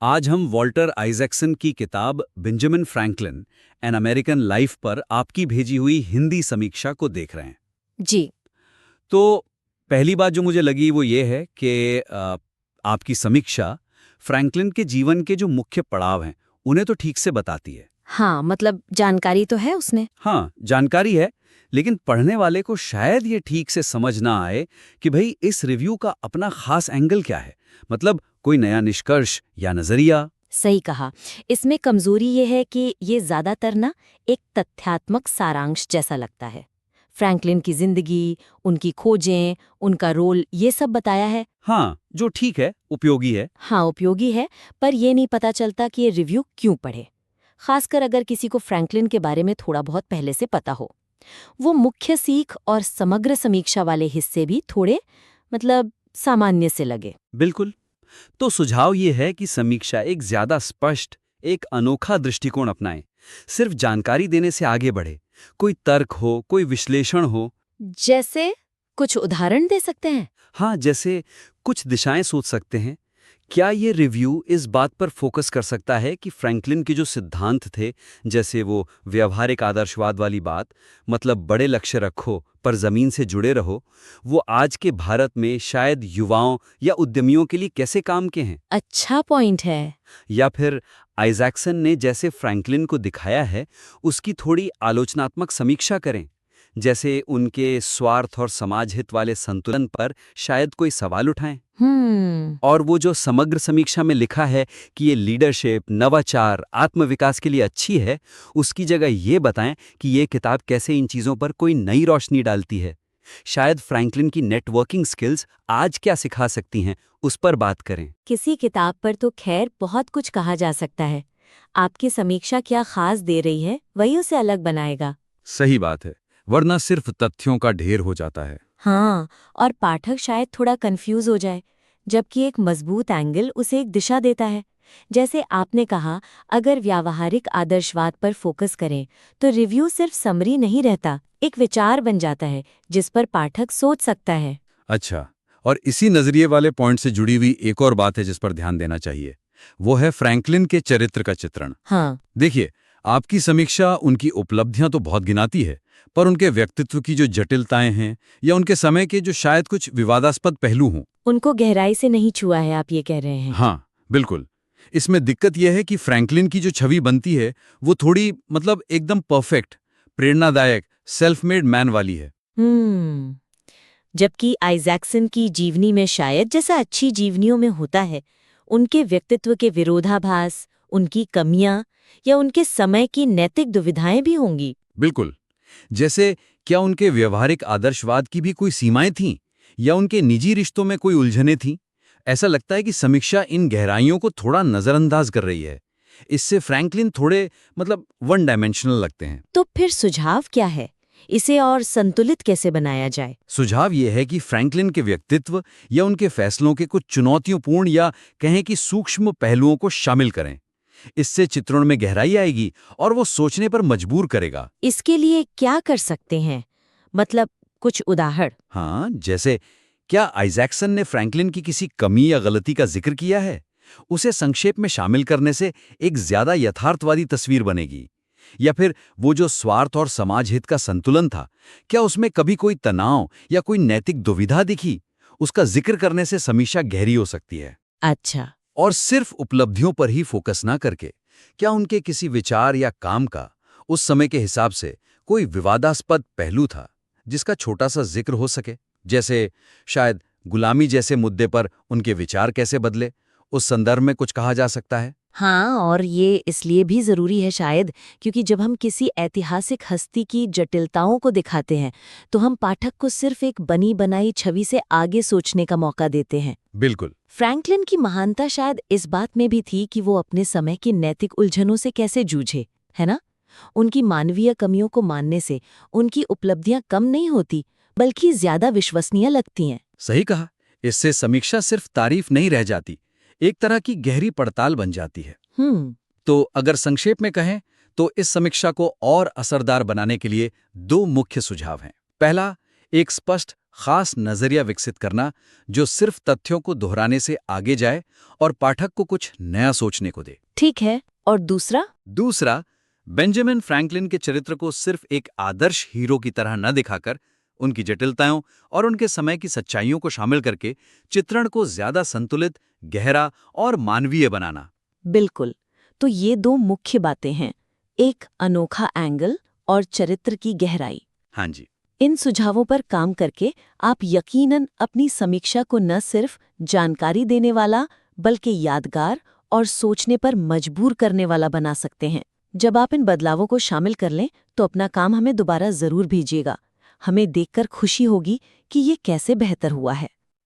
आज हम Walter Isaacson की किताब Benjamin Franklin an American life पर आपकी भेजी हुई हिंदी समीक्षा को देख रहे हैं। जी। तो पहली बात जो मुझे लगी वो ये है कि आपकी समीक्षा फ्रैंकलिन के जीवन के जो मुख्य पड़ाव हैं उन्हें तो ठीक से बताती है। हाँ, मतलब जानकारी तो है उसने। हाँ, जानकारी है, लेकिन पढ़ने वाले को शायद ये ठीक से समझ ना आए कि भाई इस रिव्यू का अपना खास एंगल क्या है, मतलब कोई नया निष्कर्ष या नजरिया। सही कहा। इसमें कमजोरी ये है कि ये ज्यादातर ना एक तथ्यात्मक सारांश जैसा लगता है। फ्रैंकलिन की जिंदगी, उनकी खोजें, उनका रोल, ये सब बताया है। हाँ, जो ठीक है, उपयोगी है। हाँ, उपयोगी है, पर ये नहीं पता चलता कि ये रिव्यू क्यों पढ़े। खासकर अगर किसी को फ्रैंकलिन के बारे में थोड़ा बहुत पहले से पता हो। वो मुख्य सीख और समग्र समीक्षा वाले हिस्से भी थोड़े मतलब सामान्य से लगे। बिल्कुल। तो सुझाव ये है कि समीक्षा एक ज्यादा स्पष्ट, एक अनोखा दृष्टिकोण अपनाएं। सिर्फ जानकारी देने से आगे बढ़े, कोई तर्क हो, कोई विश्लेषण हो। जैसे कुछ उदाहरण दे सकते हैं? हाँ, जैसे कुछ दिशाएं सोच सकते हैं। क्या ये रिव्यू इस बात पर फोकस कर सकता है कि फ्रैंकलिन के जो सिद्धांत थे, जैसे वो व्यवहारिक आदर्शवाद वाली बात, मतलब बड़े लक्ष्य रखो पर जमीन से जुड़े रहो, वो आज के भारत में शायद युवाओं या उद्यमियों के लिए कैसे काम के हैं? अच्छा पॉइंट है। या फिर आइजैक्सन ने जैसे फ्रैंकलिन को दिखाया है, उसकी थोड़ी आलोचनात्मक समीक्षा करें, जैसे उनके स्वार्थ और समाज हित वाले संतुलन पर शायद कोई सवाल उठाएं। और वो जो समग्र समीक्षा में लिखा है कि ये लीडरशिप, नवाचार, आत्मविकास के लिए अच्छी है, उसकी जगह ये बताएं कि ये किताब कैसे इन चीज़ों पर कोई नई रोशनी डालती है। शायद फ्रैंकलिन की नेटवर्किंग स्किल्स आज क्या सिखा सकती हैं, उस पर बात करें। किसी किताब पर तो खैर बहुत कुछ कहा जा सकता है। आपकी समीक्षा क्या खास दे रही है, वही उसे अलग बनाएगा। सही बात है, वरना सिर्फ तथ्यों का ढेर हो जाता है। हाँ, और पाठक शायद थोड़ा कंफ्यूज हो जाए, जबकि एक मजबूत एंगल उसे एक दिशा देता है। जैसे आपने कहा, अगर व्यावहारिक आदर्शवाद पर फोकस करें, तो रिव्यू सिर्फ समरी नहीं रहता, एक विचार बन जाता है जिस पर पाठक सोच सकता है। अच्छा, और इसी नजरिए वाले पॉइंट से जुड़ी हुई एक और बात है जिस पर ध्यान देना चाहिए, वो है फ्रैंकलिन के चरित्र का चित्रण। हाँ। देखिए, आपकी समीक्षा उनकी उपलब्धियां तो बहुत गिनाती है, पर उनके व्यक्तित्व की जो जटिलताएं हैं या उनके समय के जो शायद कुछ विवादास्पद पहलू हों, उनको गहराई से नहीं छुआ है, आप ये कह रहे हैं? हाँ, बिल्कुल। इसमें दिक्कत यह है कि फ्रैंकलिन की जो छवि बनती है, वो थोड़ी मतलब एकदम परफेक्ट, प्रेरणादायक, सेल्फ मेड मैन वाली है। जबकि आइजैक्सन की जीवनी में शायद जैसा अच्छी जीवनियों में होता है, उनके व्यक्तित्व के विरोधाभास, उनकी कमियां या उनके समय की नैतिक दुविधाएं भी होंगी। बिल्कुल। जैसे क्या उनके व्यवहारिक आदर्शवाद की भी कोई सीमाएं थीं, या उनके निजी रिश्तों में कोई उलझनें थीं? ऐसा लगता है कि समीक्षा इन गहराइयों को थोड़ा नजरअंदाज कर रही है। इससे फ्रैंकलिन थोड़े मतलब वन डायमेंशनल लगते हैं। तो फिर सुझाव क्या है? इसे और संतुलित कैसे बनाया जाए? सुझाव यह है कि फ्रैंकलिन के व्यक्तित्व या उनके फैसलों के कुछ चुनौतियोंपूर्ण या कहें कि सूक्ष्म पहलुओं को शामिल करें। इससे चित्रण में गहराई आएगी और वो सोचने पर मजबूर करेगा। इसके लिए क्या कर सकते हैं? मतलब कुछ उदाहरण? हाँ, जैसे क्या आइजैक्सन ने फ्रैंकलिन की किसी कमी या गलती का जिक्र किया है? उसे संक्षेप में शामिल करने से एक ज्यादा यथार्थवादी तस्वीर बनेगी। या फिर वो जो स्वार्थ और समाज हित का संतुलन था, क्या उसमें कभी कोई तनाव या कोई नैतिक दुविधा दिखी? उसका जिक्र करने से समीक्षा गहरी हो सकती है। अच्छा। और सिर्फ उपलब्धियों पर ही फोकस ना करके, क्या उनके किसी विचार या काम का उस समय के हिसाब से कोई विवादास्पद पहलू था जिसका छोटा सा जिक्र हो सके? जैसे शायद गुलामी जैसे मुद्दे पर उनके विचार कैसे बदले, उस संदर्भ में कुछ कहा जा सकता है। हाँ, और ये इसलिए भी ज़रूरी है शायद क्योंकि जब हम किसी ऐतिहासिक हस्ती की जटिलताओं को दिखाते हैं, तो हम पाठक को सिर्फ एक बनी बनाई छवि से आगे सोचने का मौका देते हैं। बिल्कुल। फ्रैंकलिन की महानता शायद इस बात में भी थी कि वो अपने समय की नैतिक उलझनों से कैसे जूझे, है ना? उनकी मानवीय कमियों को मानने से उनकी उपलब्धियां कम नहीं होती, बल्कि ज्यादा विश्वसनीय लगती हैं। सही कहा। इससे समीक्षा सिर्फ तारीफ नहीं रह जाती, एक तरह की गहरी पड़ताल बन जाती है। तो अगर संक्षेप में कहें तो इस समीक्षा को और असरदार बनाने के लिए दो मुख्य सुझाव हैं। पहला, एक स्पष्ट खास नजरिया विकसित करना जो सिर्फ तथ्यों को दोहराने से आगे जाए और पाठक को कुछ नया सोचने को दे। ठीक है, और दूसरा? दूसरा, बेंजामिन फ्रैंकलिन के चरित्र को सिर्फ एक आदर्श हीरो की तरह न दिखाकर उनकी जटिलताओं और उनके समय की सच्चाइयों को शामिल करके चित्रण को ज्यादा संतुलित, गहरा और मानवीय बनाना। बिल्कुल। तो ये दो मुख्य बातें हैं, एक अनोखा एंगल और चरित्र की गहराई। हाँ जी। इन सुझावों पर काम करके आप यकीनन अपनी समीक्षा को न सिर्फ जानकारी देने वाला बल्कि यादगार और सोचने पर मजबूर करने वाला बना सकते हैं। जब आप इन बदलावों को शामिल कर लें तो अपना काम हमें दोबारा जरूर भेजिएगा। हमें देखकर खुशी होगी कि ये कैसे बेहतर हुआ है।